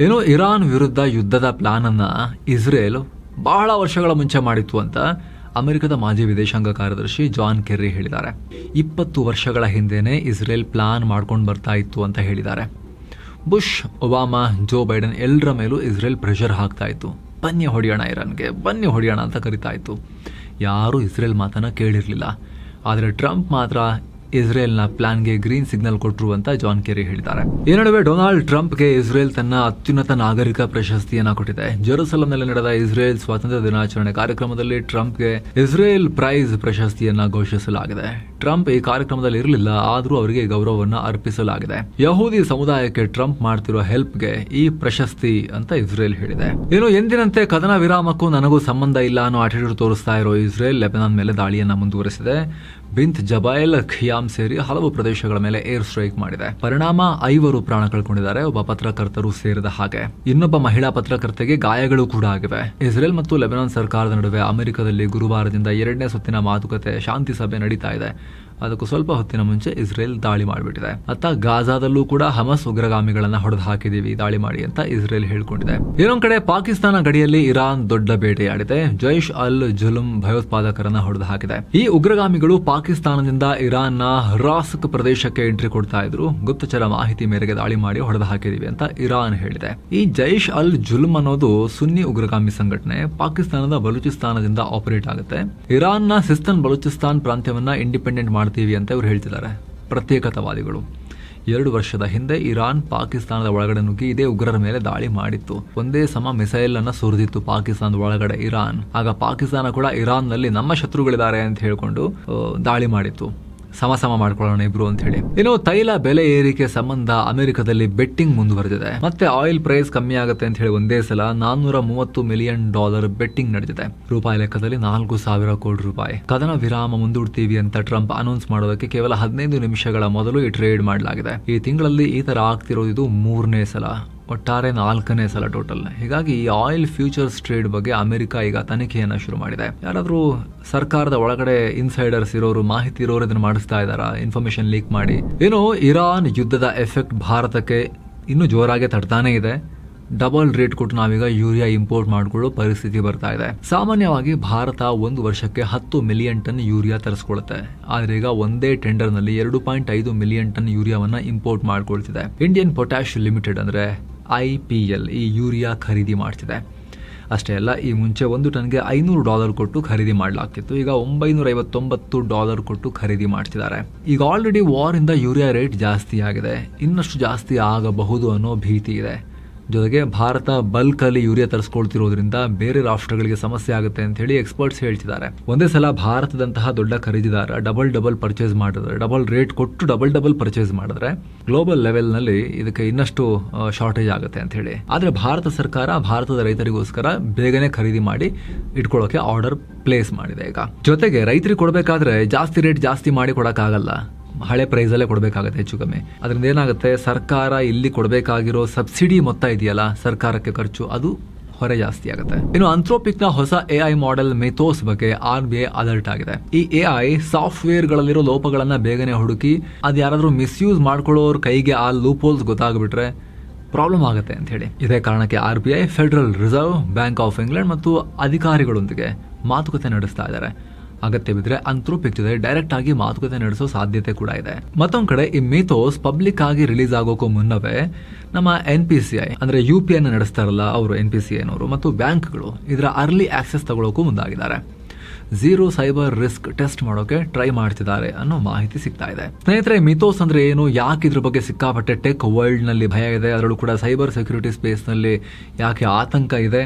ಏನು ಇರಾನ್ ವಿರುದ್ಧ ಯುದ್ಧದ ಪ್ಲಾನ್ ಅನ್ನ ಇಸ್ರೇಲ್ ಬಹಳ ವರ್ಷಗಳ ಮುಂಚೆ ಮಾಡಿತ್ತು ಅಂತ ಅಮೆರಿಕದ ಮಾಜಿ ವಿದೇಶಾಂಗ ಕಾರ್ಯದರ್ಶಿ ಜಾನ್ ಕೆರ್ರಿ ಹೇಳಿದ್ದಾರೆ. 20 ವರ್ಷಗಳ ಹಿಂದೆನೇ ಇಸ್ರೇಲ್ ಪ್ಲಾನ್ ಮಾಡ್ಕೊಂಡು ಬರ್ತಾ ಇತ್ತು ಅಂತ ಹೇಳಿದ್ದಾರೆ. ಬುಷ್, ಒಬಾಮಾ, ಜೋ ಬೈಡನ್ ಎಲ್ಲರ ಮೇಲೂ ಇಸ್ರೇಲ್ ಪ್ರೆಷರ್ ಹಾಕ್ತಾ ಇತ್ತು. ಬನ್ನಿ ಹೊಡೆಯೋಣ, ಇರಾನ್ಗೆ ಬನ್ನಿ ಹೊಡೆಯೋಣ ಅಂತ ಕರಿತಾ ಇತ್ತು. ಯಾರೂ ಇಸ್ರೇಲ್ ಮಾತನ್ನ ಕೇಳಿರಲಿಲ್ಲ. ಆದರೆ ಟ್ರಂಪ್ ಮಾತ್ರ ಇಸ್ರೇಲ್ನ ಪ್ಲಾನ್ಗೆ ಗ್ರೀನ್ ಸಿಗ್ನಲ್ ಕೊಟ್ಟರು ಅಂತ ಜಾನ್ ಕೆರ್ರಿ ಹೇಳಿದ್ದಾರೆ. ಈ ನಡುವೆ ಡೊನಾಲ್ಡ್ ಟ್ರಂಪ್ಗೆ ಇಸ್ರೇಲ್ ತನ್ನ ಅತ್ಯುನ್ನತ ನಾಗರಿಕ ಪ್ರಶಸ್ತಿಯನ್ನ ಕೊಟ್ಟಿದೆ. ಜೆರುಸಲಂನಲ್ಲಿ ನಡೆದ ಇಸ್ರೇಲ್ ಸ್ವಾತಂತ್ರ್ಯ ದಿನಾಚರಣೆ ಕಾರ್ಯಕ್ರಮದಲ್ಲಿ ಟ್ರಂಪ್ಗೆ ಇಸ್ರೇಲ್ ಪ್ರೈಸ್ ಪ್ರಶಸ್ತಿಯನ್ನ ಘೋಷಿಸಲಾಗಿದೆ. ಟ್ರಂಪ್ ಈ ಕಾರ್ಯಕ್ರಮದಲ್ಲಿ ಇರಲಿಲ್ಲ, ಆದರೂ ಅವರಿಗೆ ಗೌರವವನ್ನ ಅರ್ಪಿಸಲಾಗಿದೆ. ಯಹೂದಿ ಸಮುದಾಯಕ್ಕೆ ಟ್ರಂಪ್ ಮಾಡ್ತಿರೋ ಹೆಲ್ಪ್ಗೆ ಈ ಪ್ರಶಸ್ತಿ ಅಂತ ಇಸ್ರೇಲ್ ಹೇಳಿದೆ. ಏನು ಎಂದಿನಂತೆ ಕದನ ವಿರಾಮಕ್ಕೂ ನನಗೂ ಸಂಬಂಧ ಇಲ್ಲ ಅನ್ನೋ ಆಟಿಟ್ಯೂಡ್ ತೋರಿಸ್ತಾ ಇರೋ ಇಸ್ರೇಲ್ ಲೆಬನಾನ್ ಮೇಲೆ ದಾಳಿಯನ್ನ ಮುಂದುವರೆಸಿದೆ. ಬಿಂತ್ ಜಬೈಲ್, ಖಿಯಾಮ್ ಸೇರಿ ಹಲವು ಪ್ರದೇಶಗಳ ಮೇಲೆ ಏರ್ ಸ್ಟ್ರೈಕ್ ಮಾಡಿದೆ. ಪರಿಣಾಮ 5 ಪ್ರಾಣ ಕಳ್ಕೊಂಡಿದ್ದಾರೆ, ಒಬ್ಬ ಪತ್ರಕರ್ತರು ಸೇರಿದ ಹಾಗೆ. ಇನ್ನೊಬ್ಬ ಮಹಿಳಾ ಪತ್ರಕರ್ತೆಗೆ ಗಾಯಗಳು ಕೂಡ ಆಗಿವೆ. ಇಸ್ರೇಲ್ ಮತ್ತು ಲೆಬನಾನ್ ಸರ್ಕಾರದ ನಡುವೆ ಅಮೆರಿಕದಲ್ಲಿ ಗುರುವಾರದಿಂದ 2ನೇ ಸುತ್ತಿನ ಮಾತುಕತೆ ಶಾಂತಿ ಸಭೆ ನಡೀತಾ ಇದೆ. ಅದಕ್ಕೂ ಸ್ವಲ್ಪ ಹೊತ್ತಿನ ಮುಂಚೆ ಇಸ್ರೇಲ್ ದಾಳಿ ಮಾಡಿಬಿಟ್ಟಿದೆ. ಅತ್ತ ಗಾಜಾದಲ್ಲೂ ಕೂಡ ಹಮಸ್ ಉಗ್ರಗಾಮಿಗಳನ್ನ ಹೊಡೆದು ಹಾಕಿದೀವಿ ದಾಳಿ ಮಾಡಿ ಅಂತ ಇಸ್ರೇಲ್ ಹೇಳ್ಕೊಂಡಿದೆ. ಇನ್ನೊಂದ್ ಕಡೆ ಪಾಕಿಸ್ತಾನ ಗಡಿಯಲ್ಲಿ ಇರಾನ್ ದೊಡ್ಡ ಬೇಟೆಯಾಡಿದೆ. ಜೈಷ್ ಅಲ್ ಜುಲುಮ್ ಭಯೋತ್ಪಾದಕರನ್ನ ಹೊಡೆದು ಹಾಕಿದೆ. ಈ ಉಗ್ರಗಾಮಿಗಳು ಪಾಕಿಸ್ತಾನದಿಂದ ಇರಾನ್ನ ರಾಸ್ಕ್ ಪ್ರದೇಶಕ್ಕೆ ಎಂಟ್ರಿ ಕೊಡ್ತಾ ಇದ್ರು. ಗುಪ್ತಚರ ಮಾಹಿತಿ ಮೇರೆಗೆ ದಾಳಿ ಮಾಡಿ ಹೊಡೆದು ಹಾಕಿದೀವಿ ಅಂತ ಇರಾನ್ ಹೇಳಿದೆ. ಈ ಜೈಷ್ ಅಲ್ ಜುಲುಮ್ ಅನ್ನೋದು ಸುನ್ನಿ ಉಗ್ರಗಾಮಿ ಸಂಘಟನೆ. ಪಾಕಿಸ್ತಾನದ ಬಲೂಚಿಸ್ತಾನದಿಂದ ಆಪರೇಟ್ ಆಗುತ್ತೆ. ಇರಾನ್ನ ಸಿಸ್ತನ್ ಬಲೂಚಿಸ್ತಾನ್ ಪ್ರಾಂತ್ಯವನ್ನ ಇಂಡಿಪೆಂಡೆಂಟ್ ಮಾಡ್ತೀವಿ ಅಂತ ಇವರು ಹೇಳ್ತಿದ್ದಾರೆ, ಪ್ರತ್ಯೇಕತಾವಾದಿಗಳು. 2 ವರ್ಷದ ಹಿಂದೆ ಇರಾನ್ ಪಾಕಿಸ್ತಾನದ ಒಳಗಡೆ ನುಗ್ಗಿ ಇದೇ ಉಗ್ರರ ಮೇಲೆ ದಾಳಿ ಮಾಡಿತ್ತು. ಒಂದೇ ಸಮ ಮಿಸೈಲ್ ಅನ್ನ ಸುರಿದಿತ್ತು ಪಾಕಿಸ್ತಾನದ ಒಳಗಡೆ ಇರಾನ್. ಆಗ ಪಾಕಿಸ್ತಾನ ಕೂಡ ಇರಾನ್ ನಲ್ಲಿ ನಮ್ಮ ಶತ್ರುಗಳಿದ್ದಾರೆ ಅಂತ ಹೇಳ್ಕೊಂಡು ದಾಳಿ ಮಾಡಿತ್ತು. ಸಮ ಮಾಡ್ಕೊಳ್ಳೋಣ ಇಬ್ರು ಅಂತ ಹೇಳಿ. ಇನ್ನು ತೈಲ ಬೆಲೆ ಏರಿಕೆ ಸಂಬಂಧ ಅಮೆರಿಕದಲ್ಲಿ ಬೆಟ್ಟಿಂಗ್ ಮುಂದುವರೆದಿದೆ. ಮತ್ತೆ ಆಯಿಲ್ ಪ್ರೈಸ್ ಕಮ್ಮಿ ಆಗುತ್ತೆ ಅಂತ ಹೇಳಿ ಒಂದೇ ಸಲ $430 ಮಿಲಿಯನ್ ಬೆಟ್ಟಿಂಗ್ ನಡೆದಿದೆ. ರೂಪಾಯಿ ಲೆಕ್ಕದಲ್ಲಿ 4,000 ಕೋಟಿ ರೂಪಾಯಿ. ಕದನ ವಿರಾಮ ಮುಂದೂಡ್ತೀವಿ ಅಂತ ಟ್ರಂಪ್ ಅನೌನ್ಸ್ ಮಾಡೋದಕ್ಕೆ ಕೇವಲ 15 ನಿಮಿಷಗಳ ಮೊದಲು ಈ ಟ್ರೇಡ್ ಮಾಡಲಾಗಿದೆ. ಈ ತಿಂಗಳಲ್ಲಿ ಈ ತರ ಆಗ್ತಿರೋದು ಇದು 3ನೇ ಸಲ, ಒಟ್ಟಾರೆ 4ನೇ ಸಲ ಟೋಟಲ್. ಹೀಗಾಗಿ ಈ ಆಯಿಲ್ ಫ್ಯೂಚರ್ಸ್ ಟ್ರೇಡ್ ಬಗ್ಗೆ ಅಮೆರಿಕ ಈಗ ತನಿಖೆಯನ್ನ ಶುರು ಮಾಡಿದೆ. ಯಾರಾದ್ರೂ ಸರ್ಕಾರದ ಒಳಗಡೆ ಇನ್ಸೈಡರ್ಸ್ ಇರೋರು, ಮಾಹಿತಿ ಇರೋರು ಇದನ್ನ ಮಾಡಿಸ್ತಾ ಇದಾರಾ, ಇನ್ಫಾರ್ಮೇಶನ್ ಲೀಕ್ ಮಾಡಿ. ಏನೋ ಇರಾನ್ ಯುದ್ಧದ ಎಫೆಕ್ಟ್ ಭಾರತಕ್ಕೆ ಇನ್ನೂ ಜೋರಾಗಿ ತಡ್ತಾನೆ ಇದೆ. ಡಬಲ್ ರೇಟ್ ಕೊಟ್ಟು ನಾವೀಗ ಯೂರಿಯಾ ಇಂಪೋರ್ಟ್ ಮಾಡಿಕೊಳ್ಳೋ ಪರಿಸ್ಥಿತಿ ಬರ್ತಾ ಇದೆ. ಸಾಮಾನ್ಯವಾಗಿ ಭಾರತ 1 ವರ್ಷಕ್ಕೆ 10 ಮಿಲಿಯನ್ ಟನ್ ಯೂರಿಯಾ ತರಿಸ್ಕೊಳ್ಳುತ್ತೆ. ಆದ್ರೆ ಈಗ ಒಂದೇ ಟೆಂಡರ್ ನಲ್ಲಿ 2.5 ಮಿಲಿಯನ್ ಟನ್ ಯೂರಿಯಾವನ್ನ ಇಂಪೋರ್ಟ್ ಮಾಡ್ಕೊಳ್ತಿದೆ. ಇಂಡಿಯನ್ ಪೊಟ್ಯಾಶ್ ಲಿಮಿಟೆಡ್ ಅಂದ್ರೆ IPL ಈ ಯೂರಿಯಾ ಖರೀದಿ ಮಾಡ್ತಿದೆ. ಅಷ್ಟೇ ಅಲ್ಲ, ಈ ಮುಂಚೆ 1 ಟನ್ಗೆ $500 ಕೊಟ್ಟು ಖರೀದಿ ಮಾಡಲಾಗ್ತಿತ್ತು. ಈಗ $959 ಕೊಟ್ಟು ಖರೀದಿ ಮಾಡ್ತಿದ್ದಾರೆ. ಈಗ ಆಲ್ರೆಡಿ ವಾರ್ ಇಂದ ಯೂರಿಯಾ ರೇಟ್ ಜಾಸ್ತಿ ಆಗಿದೆ, ಇನ್ನಷ್ಟು ಜಾಸ್ತಿ ಆಗಬಹುದು ಅನ್ನೋ ಭೀತಿ ಇದೆ. ಜೊತೆಗೆ ಭಾರತ ಬಲ್ಕ್ ಅಲ್ಲಿ ಯೂರಿಯಾ ತರಿಸ್ಕೊಳ್ತಿರೋದ್ರಿಂದ ಬೇರೆ ರಾಷ್ಟ್ರಗಳಿಗೆ ಸಮಸ್ಯೆ ಆಗುತ್ತೆ ಅಂತ ಹೇಳಿ ಎಕ್ಸ್ಪರ್ಟ್ಸ್ ಹೇಳ್ತಿದ್ದಾರೆ. ಒಂದೇ ಸಲ ಭಾರತದಂತಹ ದೊಡ್ಡ ಖರೀದಿದಾರ ಡಬಲ್ ಪರ್ಚೇಸ್ ಮಾಡಿದ್ರೆ, ಡಬಲ್ ರೇಟ್ ಕೊಟ್ಟು ಡಬಲ್ ಪರ್ಚೇಸ್ ಮಾಡಿದ್ರೆ ಗ್ಲೋಬಲ್ ಲೆವೆಲ್ ನಲ್ಲಿ ಇದಕ್ಕೆ ಇನ್ನಷ್ಟು ಶಾರ್ಟೇಜ್ ಆಗುತ್ತೆ ಅಂತ ಹೇಳಿ. ಆದ್ರೆ ಭಾರತ ಸರ್ಕಾರ ಭಾರತದ ರೈತರಿಗೋಸ್ಕರ ಬೇಗನೆ ಖರೀದಿ ಮಾಡಿ ಇಟ್ಕೊಳ್ಳೋಕೆ ಆರ್ಡರ್ ಪ್ಲೇಸ್ ಮಾಡಿದೆ. ಈಗ ಜೊತೆಗೆ ರೈತರಿಗೆ ಕೊಡಬೇಕಾದ್ರೆ ಜಾಸ್ತಿ ರೇಟ್ ಜಾಸ್ತಿ ಮಾಡಿ ಕೊಡಕ್ಕಾಗಲ್ಲ, ಹಳೆ ಪ್ರೈಸ್ ಅಲ್ಲೇ ಕೊಡಬೇಕಾಗುತ್ತೆ ಹೆಚ್ಚು ಕಮ್ಮಿ. ಅದರಿಂದ ಏನಾಗುತ್ತೆ, ಸರ್ಕಾರ ಇಲ್ಲಿ ಕೊಡಬೇಕಾಗಿರೋ ಸಬ್ಸಿಡಿ ಮೊತ್ತ ಇದೆಯಲ್ಲ ಸರ್ಕಾರಕ್ಕೆ ಖರ್ಚು, ಅದು ಹೊರೆ ಜಾಸ್ತಿ ಆಗುತ್ತೆ. ಇನ್ನು ಅಂಥ್ರೋಪಿಕ್ ನ ಹೊಸ AI ಮಾಡೆಲ್ ಮೆಥೋಸ್ ಬಗ್ಗೆ RBI ಅಲರ್ಟ್ ಆಗಿದೆ. ಈ AI ಸಾಫ್ಟ್ವೇರ್ ಗಳಲ್ಲಿರೋ ಲೋಪಗಳನ್ನ ಬೇಗನೆ ಹುಡುಕಿ ಅದು ಯಾರಾದ್ರೂ ಮಿಸ್ಯೂಸ್ ಮಾಡ್ಕೊಳ್ಳೋರ್ ಕೈಗೆ ಆ ಲೂಪ್ ಹೋಲ್ಸ್ ಗೊತ್ತಾಗ್ಬಿಟ್ರೆ ಪ್ರಾಬ್ಲಮ್ ಆಗುತ್ತೆ ಅಂತ ಹೇಳಿ. ಇದೇ ಕಾರಣಕ್ಕೆ RBI, federal reserve bank of England ಮತ್ತು ಅಧಿಕಾರಿಗಳೊಂದಿಗೆ ಮಾತುಕತೆ ನಡೆಸ್ತಾ ಇದ್ದಾರೆ. ಅಗತ್ಯ ಬಿದ್ರೆ ಅಂಥ್ರೋಪಿಕ್ ಜೊತೆ ಡೈರೆಕ್ಟ್ ಆಗಿ ಮಾತುಕತೆ ನಡೆಸೋ ಸಾಧ್ಯತೆ ಕೂಡ ಇದೆ. ಮತ್ತೊಂದ್ ಕಡೆ ಈ ಮಿಥೋಸ್ ಪಬ್ಲಿಕ್ ಆಗಿ ರಿಲೀಸ್ ಆಗೋಕ್ಕೂ ಮುನ್ನವೇ ನಮ್ಮ NPCI ಅಂದ್ರೆ UPI ನಡೆಸ್ತಾರಲ್ಲ ಅವರು, NPCI ನವರು ಮತ್ತು ಬ್ಯಾಂಕ್ಗಳು ಇದರ ಅರ್ಲಿ ಆಕ್ಸೆಸ್ ತಗೊಳ್ಳೋಕ್ಕೂ ಮುಂದಾಗಿದ್ದಾರೆ. 0 ಸೈಬರ್ ರಿಸ್ಕ್ ಟೆಸ್ಟ್ ಮಾಡೋಕೆ ಟ್ರೈ ಮಾಡ್ತಿದ್ದಾರೆ ಅನ್ನೋ ಮಾಹಿತಿ ಸಿಗ್ತಾ ಇದೆ. ಸ್ನೇಹಿತರೆ, ಮಿಥೋಸ್ ಅಂದ್ರೆ ಏನು, ಯಾಕೆ ಇದ್ರ ಬಗ್ಗೆ ಸಿಕ್ಕಾಪಟ್ಟೆ ಟೆಕ್ ವರ್ಲ್ಡ್ ನಲ್ಲಿ ಭಯ ಇದೆ, ಅದರಲ್ಲೂ ಕೂಡ ಸೈಬರ್ ಸೆಕ್ಯೂರಿಟಿ ಸ್ಪೇಸ್ ನಲ್ಲಿ ಯಾಕೆ ಆತಂಕ ಇದೆ,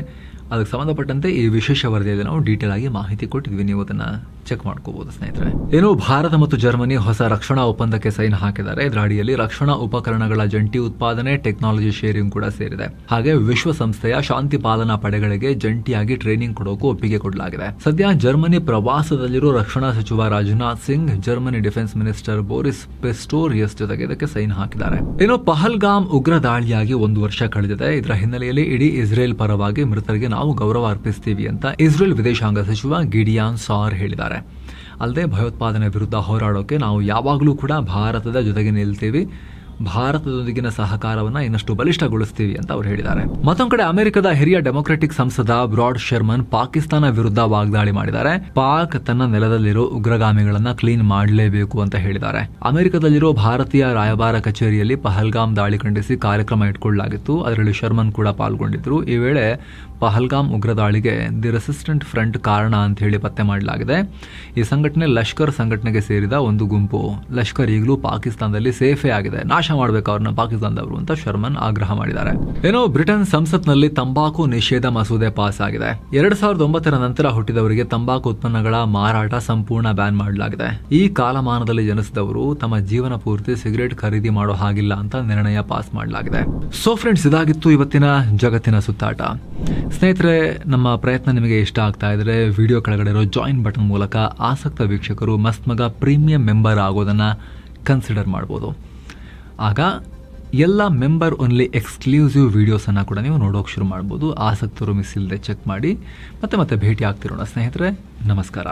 ಅದಕ್ಕೆ ಸಂಬಂಧಪಟ್ಟಂತೆ ಈ ವಿಶೇಷ ವರದಿಯಲ್ಲಿ ನಾವು ಡೀಟೇಲ್ ಆಗಿ ಮಾಹಿತಿ ಕೊಟ್ಟಿದ್ವಿ. ನೀವು ಅದನ್ನ ಚೆಕ್ ಮಾಡ್ಕೋಬಹುದು ಸ್ನೇಹಿತರೆ. ಏನು, ಭಾರತ ಮತ್ತು ಜರ್ಮನಿ ಹೊಸ ರಕ್ಷಣಾ ಒಪ್ಪಂದಕ್ಕೆ ಸೈನ್ ಹಾಕಿದ್ದಾರೆ. ಇದರ ಅಡಿಯಲ್ಲಿ ರಕ್ಷಣಾ ಉಪಕರಣಗಳ ಜಂಟಿ ಉತ್ಪಾದನೆ, ಟೆಕ್ನಾಲಜಿ ಶೇರಿಂಗ್ ಕೂಡ ಸೇರಿದೆ. ಹಾಗೆ ವಿಶ್ವಸಂಸ್ಥೆಯ ಶಾಂತಿ ಪಾಲನಾ ಪಡೆಗಳಿಗೆ ಜಂಟಿಯಾಗಿ ಟ್ರೈನಿಂಗ್ ಕೊಡೋಕು ಒಪ್ಪಿಗೆ ಕೊಡಲಾಗಿದೆ. ಸದ್ಯ ಜರ್ಮನಿ ಪ್ರವಾಸದಲ್ಲಿರೋ ರಕ್ಷಣಾ ಸಚಿವ Rajnath Singh, Germany defence minister Boris Pistorius ಜೊತೆಗೆ ಇದಕ್ಕೆ ಸೈನ್ ಹಾಕಿದ್ದಾರೆ. ಇನ್ನು ಪಹಲ್ಗಾಮ್ ಉಗ್ರ ದಾಳಿಯಾಗಿ 1 ವರ್ಷ ಕಳೆದಿದೆ. ಇದರ ಹಿನ್ನೆಲೆಯಲ್ಲಿ ಇಡೀ ಇಸ್ರೇಲ್ ಪರವಾಗಿ ಮೃತರಿಗೆ ನಾವು ಗೌರವ ಅರ್ಪಿಸ್ತೀವಿ ಅಂತ ಇಸ್ರೇಲ್ ವಿದೇಶಾಂಗ ಸಚಿವ ಗಿಡಿಯಾನ್ ಸಾರ್ ಹೇಳಿದ್ದಾರೆ. ಅಲ್ಲದೆ ಭಯೋತ್ಪಾದನೆ ವಿರುದ್ಧ ಹೋರಾಡೋಕೆ ನಾವು ಯಾವಾಗಲೂ ಕೂಡ ಭಾರತದ ಜೊತೆಗೆ ನಿಲ್ತೀವಿ, ಭಾರತದೊಂದಿಗಿನ ಸಹಕಾರವನ್ನ ಇನ್ನಷ್ಟು ಬಲಿಷ್ಠಗೊಳಿಸ್ತೀವಿ ಅಂತ ಅವರು ಹೇಳಿದ್ದಾರೆ. ಮತ್ತೊಂದು ಕಡೆ ಅಮೆರಿಕದ ಹಿರಿಯ ಡೆಮೊಕ್ರೆಟಿಕ್ ಸಂಸದ ಬ್ರಾಡ್ ಶರ್ಮನ್ ಪಾಕಿಸ್ತಾನ ವಿರುದ್ಧ ವಾಗ್ದಾಳಿ ಮಾಡಿದ್ದಾರೆ. ಪಾಕ್ ತನ್ನ ನೆಲದಲ್ಲಿರೋ ಉಗ್ರಗಾಮಿಗಳನ್ನ ಕ್ಲೀನ್ ಮಾಡಲೇಬೇಕು ಅಂತ ಹೇಳಿದ್ದಾರೆ. ಅಮೆರಿಕದಲ್ಲಿರೋ ಭಾರತೀಯ ರಾಯಭಾರ ಕಚೇರಿಯಲ್ಲಿ ಪಹಲ್ಗಾಮ್ ದಾಳಿ ಖಂಡಿಸಿ ಕಾರ್ಯಕ್ರಮ ಇಟ್ಕೊಳ್ಳಲಾಗಿತ್ತು. ಅದರಲ್ಲಿ ಶರ್ಮನ್ ಕೂಡ ಪಾಲ್ಗೊಂಡಿದ್ರು. ಈ ವೇಳೆ ಪಹಲ್ಗಾಮ್ ಉಗ್ರ ದಾಳಿಗೆ ದಿ ರೆಸಿಸ್ಟೆಂಟ್ ಫ್ರಂಟ್ ಕಾರಣ ಅಂತ ಹೇಳಿ ಪತ್ತೆ ಮಾಡಲಾಗಿದೆ. ಈ ಸಂಘಟನೆ ಲಷ್ಕರ್ ಸಂಘಟನೆಗೆ ಸೇರಿದ ಒಂದು ಗುಂಪು. ಲಷ್ಕರ್ ಈಗಲೂ ಪಾಕಿಸ್ತಾನದಲ್ಲಿ ಸೇಫೇ ಆಗಿದೆ, ನಾಶ ಮಾಡಬೇಕು ಅವ್ರನ್ನ ಪಾಕಿಸ್ತಾನದವರು ಅಂತ ಶರ್ಮನ್ ಆಗ್ರಹ ಮಾಡಿದ್ದಾರೆ. ಏನೋ ಬ್ರಿಟನ್ ಸಂಸತ್ನಲ್ಲಿ ತಂಬಾಕು ನಿಷೇಧ ಮಸೂದೆ ಪಾಸ್ ಆಗಿದೆ. 2009 ನಂತರ ಹುಟ್ಟಿದವರಿಗೆ ತಂಬಾಕು ಉತ್ಪನ್ನಗಳ ಮಾರಾಟ ಸಂಪೂರ್ಣ ಬ್ಯಾನ್ ಮಾಡಲಾಗಿದೆ. ಈ ಕಾಲಮಾನದಲ್ಲಿ ಜನಿಸಿದವರು ತಮ್ಮ ಜೀವನ ಪೂರ್ತಿ ಸಿಗರೇಟ್ ಖರೀದಿ ಮಾಡೋ ಹಾಗಿಲ್ಲ ಅಂತ ನಿರ್ಣಯ ಪಾಸ್ ಮಾಡಲಾಗಿದೆ. ಸೊ ಫ್ರೆಂಡ್ಸ್, ಇದಾಗಿತ್ತು ಇವತ್ತಿನ ಜಗತ್ತಿನ ಸುತ್ತಾಟ. ಸ್ನೇಹಿತರೆ, ನಮ್ಮ ಪ್ರಯತ್ನ ನಿಮಗೆ ಇಷ್ಟ ಆಗ್ತಾ ಇದ್ರೆ ವಿಡಿಯೋ ಕೆಳಗಡೆ ಇರೋ ಜಾಯಿನ್ ಬಟನ್ ಮೂಲಕ ಆಸಕ್ತ ವೀಕ್ಷಕರು ಮಸ್ತ್ ಮಗ ಪ್ರೀಮಿಯಂ ಮೆಂಬರ್ ಆಗೋದನ್ನ ಕನ್ಸಿಡರ್ ಮಾಡ್ಬೋದು. ಆಗ ಎಲ್ಲ ಮೆಂಬರ್ ಓನ್ಲಿ ಎಕ್ಸ್ಕ್ಲೂಸಿವ್ ವಿಡಿಯೋಸನ್ನು ಕೂಡ ನೀವು ನೋಡೋಕೆ ಶುರು ಮಾಡ್ಬೋದು. ಆಸಕ್ತರು ಮಿಸ್ ಇಲ್ಲದೆ ಚೆಕ್ ಮಾಡಿ. ಮತ್ತೆ ಭೇಟಿ ಆಗ್ತಿರೋಣ ಸ್ನೇಹಿತರೆ. ನಮಸ್ಕಾರ.